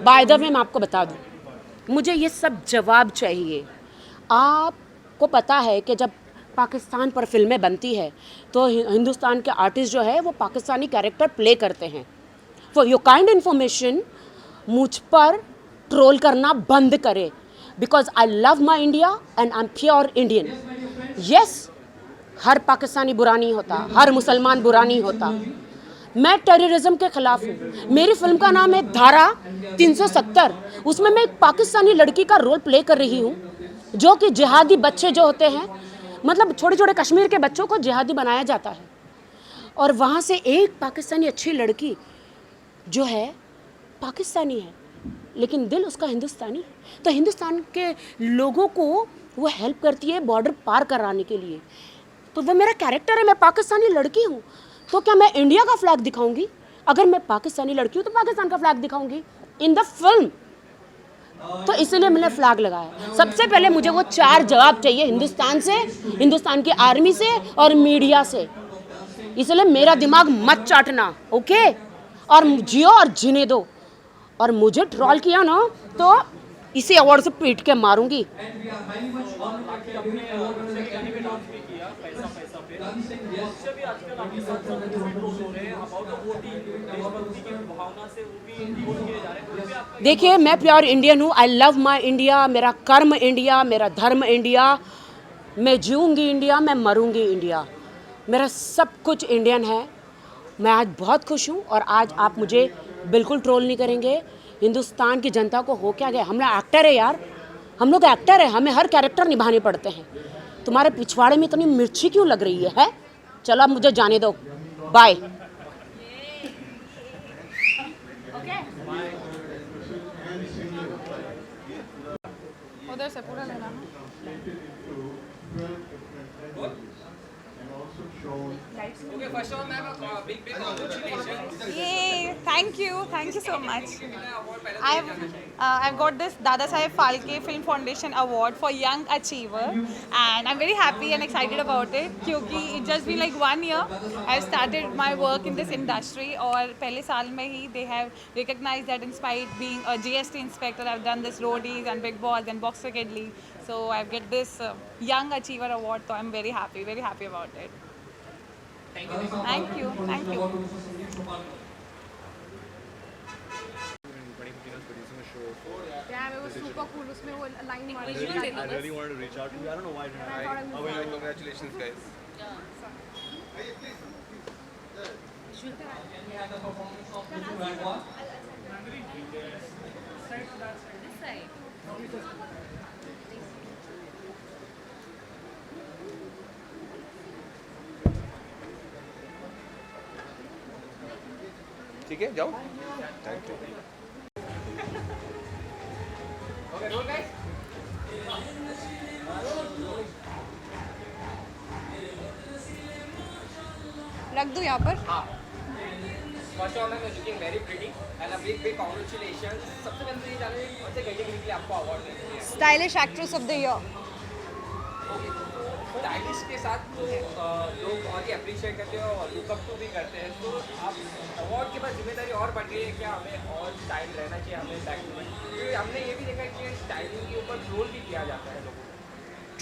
बाय द वे मैं आपको बता दूं, मुझे ये सब जवाब चाहिए। आपको पता है कि जब पाकिस्तान पर फिल्में बनती है तो हिंदुस्तान के आर्टिस्ट जो है वो पाकिस्तानी कैरेक्टर प्ले करते हैं। फॉर योर काइंड इन्फॉर्मेशन, मुझ पर ट्रोल करना बंद करे, because I love my India and I am pure Indian. Yes, हर पाकिस्तानी बुरा नहीं होता, हर मुसलमान बुरा नहीं होता। मैं टेररिज्म के खिलाफ हूँ। मेरी फिल्म का नाम है धारा 370। उसमें मैं एक पाकिस्तानी लड़की का रोल प्ले कर रही हूँ जो कि जिहादी बच्चे जो होते हैं, मतलब छोटे छोटे कश्मीर के बच्चों को जिहादी बनाया जाता है। और वहाँ से एक पाकिस्तानी अच्छी लड़की जो है पाकिस्तानी है लेकिन दिल उसका हिंदुस्तानी है, तो हिंदुस्तान के लोगों को वो हेल्प करती है बॉर्डर पार कराने के लिए। तो वो मेरा कैरेक्टर है, मैं पाकिस्तानी लड़की हूँ। तो क्या मैं इंडिया का फ्लैग दिखाऊंगी? अगर मैं पाकिस्तानी लड़की हूँ तो पाकिस्तान का फ्लैग दिखाऊंगी इन द फिल्म। तो इसलिए मैंने फ्लैग लगाया। सबसे पहले मुझे वो 4 जवाब चाहिए हिंदुस्तान से, हिंदुस्तान की आर्मी से और मीडिया से। इसलिए मेरा दिमाग मत चाटना, ओके? और जियो और जीने दो। और मुझे ट्रोल किया ना तो इसी अवार्ड से पीट के मारूंगी। देखिए, मैं प्योर इंडियन हूँ। आई लव माई इंडिया। मेरा कर्म इंडिया, मेरा धर्म इंडिया। मैं जीऊँगी इंडिया, मैं मरूँगी इंडिया। मेरा सब कुछ इंडियन है। मैं आज बहुत खुश हूँ और आज आप मुझे बिल्कुल ट्रोल नहीं करेंगे। हिंदुस्तान की जनता को हो क्या गया? हम लोग एक्टर है यार, हम लोग एक्टर है, हमें हर कैरेक्टर निभाने पड़ते हैं। तुम्हारे पिछवाड़े में इतनी मिर्ची क्यों लग रही है? चलो अब मुझे जाने दो, बाय। उधर से पूरा लेना। Okay, first of all, ma'am, big congratulations. Yay! Thank you so much. I've got this Dada Saheb Phalke Film Foundation Award for Young Achiever, and I'm very happy and excited about it. क्योंकि it's just been like 1 year I've started my work in this industry, और पहले साल में ही they have recognized that despite being a GST inspector, I've done this roadies and Big Boss and Box Cricket League. So I've get this Young Achiever Award, so I'm very happy about it. Thank you. Damn, it was super cool. उसमें वो line मारी थी. I really wanted to reach out to you. I don't know why. How are you? Congratulations, guys. ठीक है, जाओ। Thank you. Okay, roll, guys. रख दूँ यहाँ पर? हाँ। First of all, you're looking very pretty and a big congratulations. सबसे पहले तो ये जानना है कि कौन से कैटेगरी के लिए आपको अवार्ड मिल रहा है? Stylish Actress of the Year. Stylish के साथ तो लोग और ही अप्रिशिएट करते हैं और लुकअप टू भी करते हैं, तो आप अवार्ड के बाद जिम्मेदारी और बढ़ गई है क्या हमें और स्टाइल रहना चाहिए हमें बैक में, क्योंकि हमने ये भी देखा कि स्टाइलिंग के ऊपर ट्रोल भी किया जाता है लोगों को।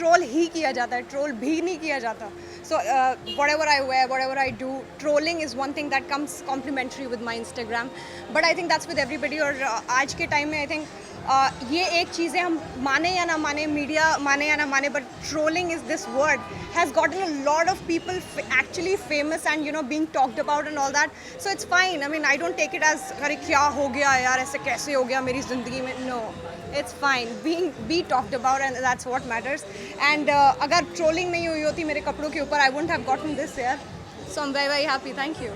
ट्रोल ही किया जाता है, ट्रोल भी नहीं किया जाता. So whatever I wear, whatever I do, trolling is one thing that comes complimentary with my Instagram. But I think that's with everybody. और आज के टाइम में I think ये एक चीज़ है, हम माने या ना माने, मीडिया माने या ना माने, but trolling is this word has gotten a lot of people actually famous and you know being talked about and all that. So it's fine. I mean I don't take it as अरे क्या हो गया यार, ऐसे कैसे हो गया मेरी ज़िंदगी में. No, it's fine. Be talked about and that's what matters. And अगर trolling नहीं हुई होती मेरे कपड़ों के ऊपर, I wouldn't have gotten this here. So I'm very very happy. Thank you.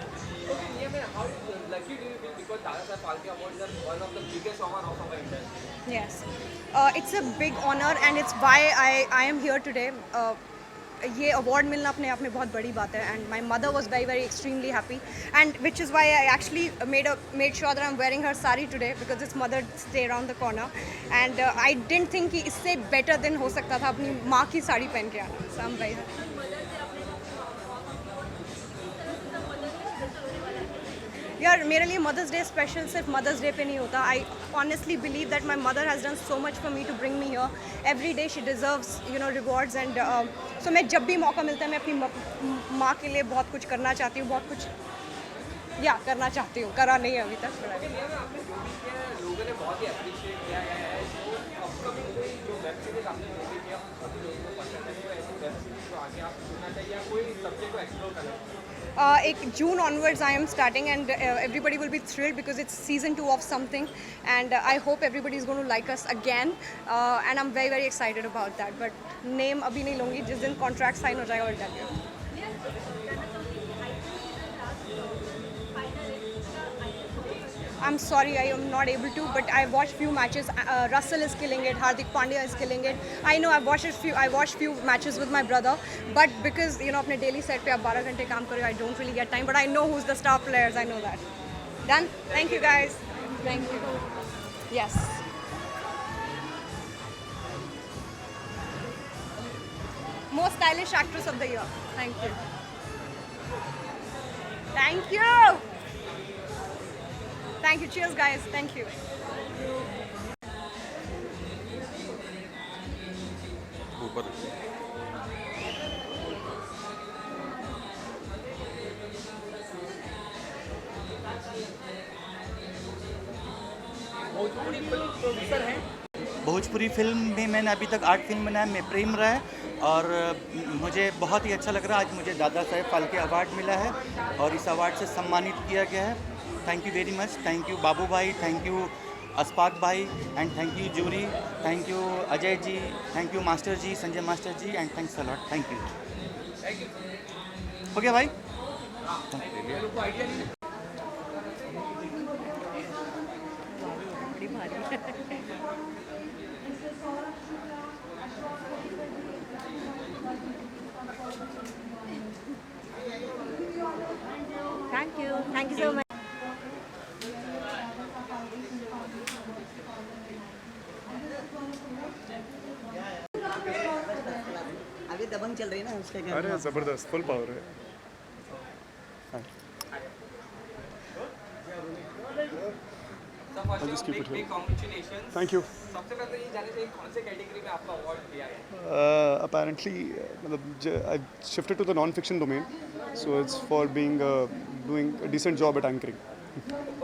Okay, how lucky do you feel because Dada Saheb Phalke Awards are one of the biggest honor of our industry? Yes, it's a big honor and it's why I am here today. ये award मिलना अपने आप में बहुत बड़ी बात है and my mother was very very extremely happy and which is why I actually made sure that I'm wearing her sari today because it's Mother's Day around the corner and I didn't think कि इससे better दिन हो सकता था अपनी माँ की साड़ी पहन के आना. So I'm very happy. यार मेरे लिए मदर्स डे स्पेशल सिर्फ मदर्स डे पे नहीं होता. I honestly believe that my mother has done so much for me to bring me here every day. She deserves you know rewards and so मैं जब भी मौका मिलता है मैं अपनी माँ के लिए बहुत कुछ करना चाहती हूँ, बहुत कुछ करना चाहती हूँ. करा नहीं है अभी तक. लोगों ने बहुत ही अप्रिशिएट किया है अपकमिंग कोई जो वेब सीरीज आपने मूवी किया सभी लोगों को पसंद है, तो ऐसी वेब सीरीज को आगे आप सुनना चाहिए या कोई सब्जेक्ट को एक्सप्लोर करना चाहिए? एक June onwards I am starting and everybody will be thrilled because it's season 2 of something and I hope everybody is going to like us again and I'm very very excited about that. But name अभी नहीं लूँगी, जिस दिन contract sign हो जाएगा I'll tell you. I'm sorry, I am not able to, but I watched few matches. Russell is killing it. Hardik Pandya is killing it. I know I watched few matches with my brother, but because you know अपने daily set पे आप 12 घंटे काम करो, I don't really get time. But I know who's the star players. I know that. Done. Thank you guys. Thank you. Yes. Most stylish actress of the year. Thank you. Thank you. Thank you. Cheers, guys. Thank you. Bhojpuri film में मैंने अभी तक 8 film बनाया, मैं प्रेम रहा है और मुझे बहुत ही अच्छा लग रहा है. आज मुझे दादा साहेब फाल्के अवार्ड मिला है और इस अवार्ड से सम्मानित किया गया है. Thank you very much. Thank you Babu भाई, थैंक यू अस्पाक भाई and thank you jury, thank you Ajay ji, thank you master ji, Sanjay master ji and thanks a lot. Thank you. हो गया भाई? Thank you so much. अभी दबंग चल रही है ना उसके. अरे ज़बरदस्त, फुल पावर है. Congratulations. Thank you. सबसे पहले ये जानना चाहिए कौन से कैटेगरी में आपको अवार्ड दिया गया? Apparently, I shifted to the non-fiction domain, so it's for being doing a decent job at anchoring.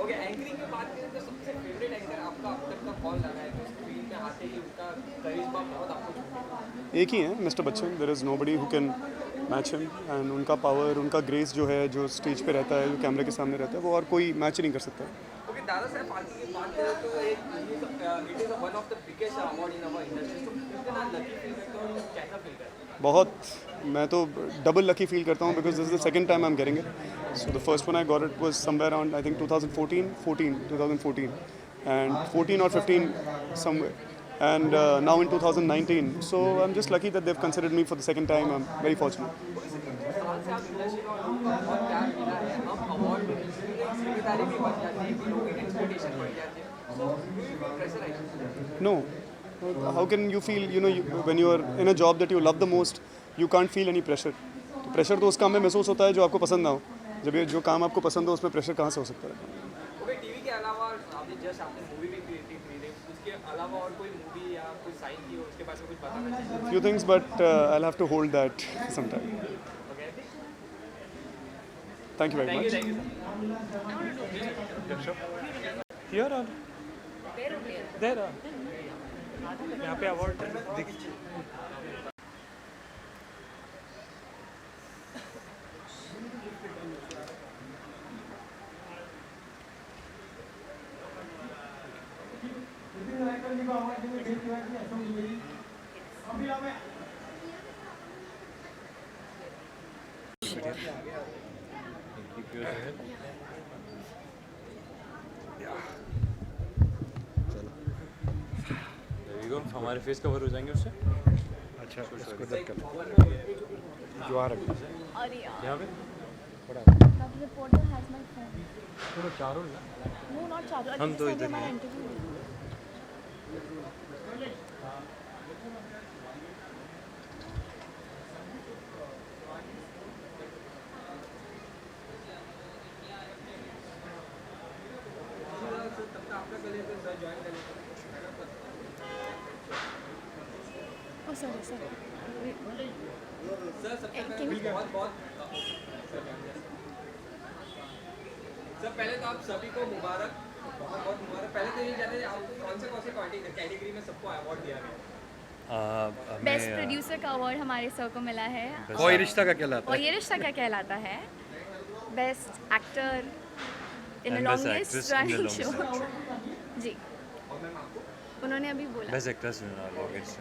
Okay, anchoring की बात करें तो सबसे फेवरेट एंकर आपका अब तक का कौन लगा है? तो स्क्रीन पे आते ही उसका करिश्मा बहुत आपको छूटा. एक ही है mister Bachchan. There is nobody who can match him and उनका पावर, उनका ग्रेस जो है, जो स्टेज पे रहता है, जो कैमरे के सामने रहता है, वो और कोई मैच नहीं कर सकता. ओके, दादा साहब फाल्के की बात करें तो it is one of the biggest award in our industry. तो कितना लकी फील करते हो और कैसा फील करते हो? बहुत, मैं तो डबल लकी फील करता हूँ because this is the second time I am getting it. So the first one I got it was somewhere around I think 2014 and 14 or 15 somewhere, and now in 2019. So I'm just lucky that they've considered me for the second time. I'm very fortunate. जिम्मेदारी भी बढ़ जाती है, लोगों की expectation बढ़ जाती है, so do you feel pressurized? No. How can you feel, when you are in a job that you love the most, you can't feel any pressure. तो प्रेशर तो उस काम में महसूस होता है जो आपको पसंद ना हो. जब ये जो काम आपको पसंद हो उसमें प्रेशर कहाँ से हो सकता है? ओके, टीवी के अलावा आपने मूवी भी क्रिएटिव की, उसके अलावा और कोई मूवी या कोई साइन की हो उसके बारे में कुछ बताना चाहिए? Few things, but I'll have to hold that sometime. Okay. Thank you very much. Thank you, sir. Here or there? यहाँ पे अवार्ड दिख हमारे फेस कवर हो जाएंगे उससे. अच्छा, उसको दब कर जो आ रखा है यहाँ पे थोड़ा चारों हम तो इधर सर पहले तो आप सभी को मुबारक, बहुत मुबारक. पहले तो ये जानते हैं आपको कौन से कैटेगरी में सबको अवार्ड दिया गया? बेस्ट प्रोड्यूसर का अवार्ड हमारे सर को मिला है. और ये रिश्ता क्या कहलाता है? और ये रिश्ता Kya Kehlata Hai? Best actor in the longest running show. जी, उन्होंने अभी बोला बेस्ट एक्ट्रेस इन लॉन्गेस्ट.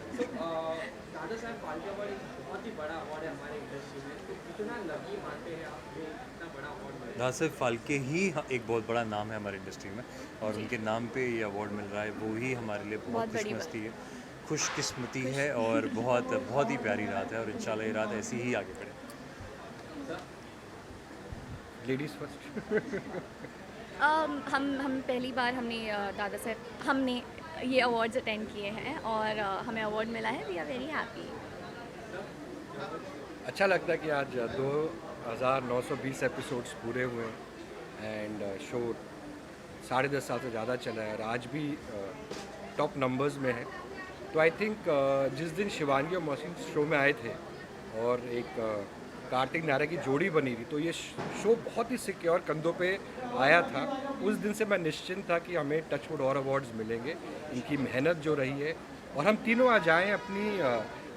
दादा साहब फाल्के अवार्ड एक बहुत ही बड़ा अवार्ड है हमारे इंडस्ट्री में, तो कितना लकी मानते हैं आप ये इतना बड़ा अवार्ड? दादा साहब फाल्के ही एक बहुत बड़ा नाम है हमारे इंडस्ट्री में, और उनके नाम पे ये अवार्ड मिल रहा है, वो ही हमारे लिए बहुत खुशकिस्मती है और बहुत ही प्यारी रात है, और इंशाल्लाह ये रात ऐसी ही आगे बढ़े. Ladies first. हम पहली बार हमने ये अवार्ड्स अटेंड किए हैं और हमें अवार्ड मिला है. We are very happy. अच्छा लगता है कि आज 2920 एपिसोड्स पूरे हुए एंड शो 10.5 साल से ज़्यादा चला है और आज भी टॉप नंबर्स में है. तो आई थिंक जिस दिन शिवांगी और मोहसिन शो में आए थे और एक कार्तिक नायरा की जोड़ी बनी थी, तो ये शो बहुत ही सिक्योर कंधों पे आया था. उस दिन से मैं निश्चिंत था कि हमें टचवुड और अवार्ड्स मिलेंगे. इनकी मेहनत जो रही है, और हम तीनों आज आए अपनी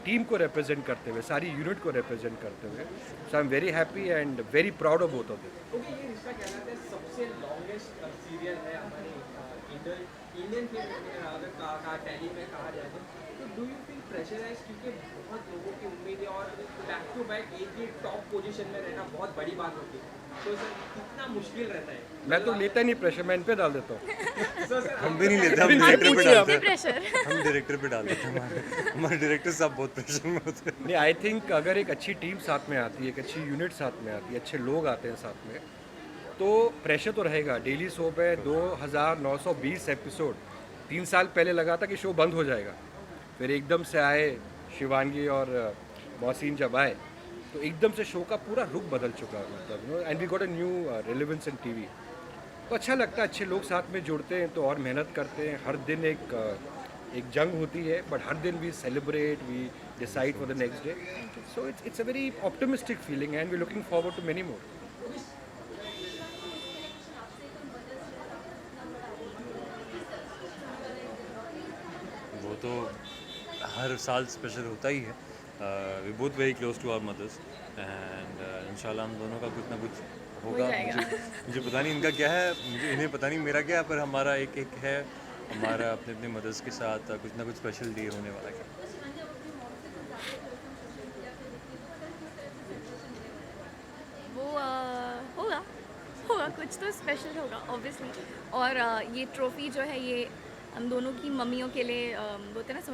टीम को रिप्रेजेंट करते हुए, सारी यूनिट को रिप्रेजेंट करते हुए. So I am very happy and very proud of both of them. Okay, Yeh Rishta कहलाता है सबसे लॉन्गेस्ट सीरियल है हमारे इंडियन फिल्म में, अगर टेली में कहा जाए तो डू यू फील प्रेशराइज, क्योंकि बहुत लोगों की उम्मीदें और बैक टू बैक एक ही टॉप पोजीशन में रहना बहुत बड़ी बात होती है, तो सर कितना मुश्किल रहता है? मैं तो लेता नहीं प्रेशर, मैं इन पे डाल देता हूँ. हम भी नहीं लेते, हम डायरेक्टर पे डालते हैं. हम डायरेक्टर पे डाल देते हैं. हमारे डायरेक्टर सब बहुत प्रेशर में होते हैं. नहीं, आई थिंक अगर एक अच्छी टीम साथ में आती है, एक अच्छी यूनिट साथ में आती है, अच्छे लोग आते हैं साथ में, तो प्रेशर तो रहेगा. डेली शो पे 2920 एपिसोड. 3 साल पहले लगा था कि शो बंद हो जाएगा, फिर एकदम से आए शिवांगी और मोहसिन जब आए, तो एकदम से शो का पूरा रुख बदल चुका है. मतलब and we got a new relevance in TV. तो अच्छा लगता है, अच्छे लोग साथ में जुड़ते हैं तो और मेहनत करते हैं. हर दिन एक जंग होती है, बट हर दिन we celebrate, we decide for the next day. So it's a very optimistic feeling and we looking forward to many more. वो तो हर साल स्पेशल होता ही है. We both very close to our mothers and इंशाल्लाह हम दोनों का कुछ ना कुछ होगा. मुझे पता नहीं इनका क्या है, मुझे इन्हें पता नहीं मेरा क्या है, पर हमारा एक है, हमारा अपने मदर्स के साथ कुछ ना कुछ स्पेशल डे होने वाला है. वो होगा कुछ तो स्पेशल होगा ऑब्वियसली. और ये ट्रॉफी जो है ये हम दोनों की मम्मियों के लिए बोलते हैं ना,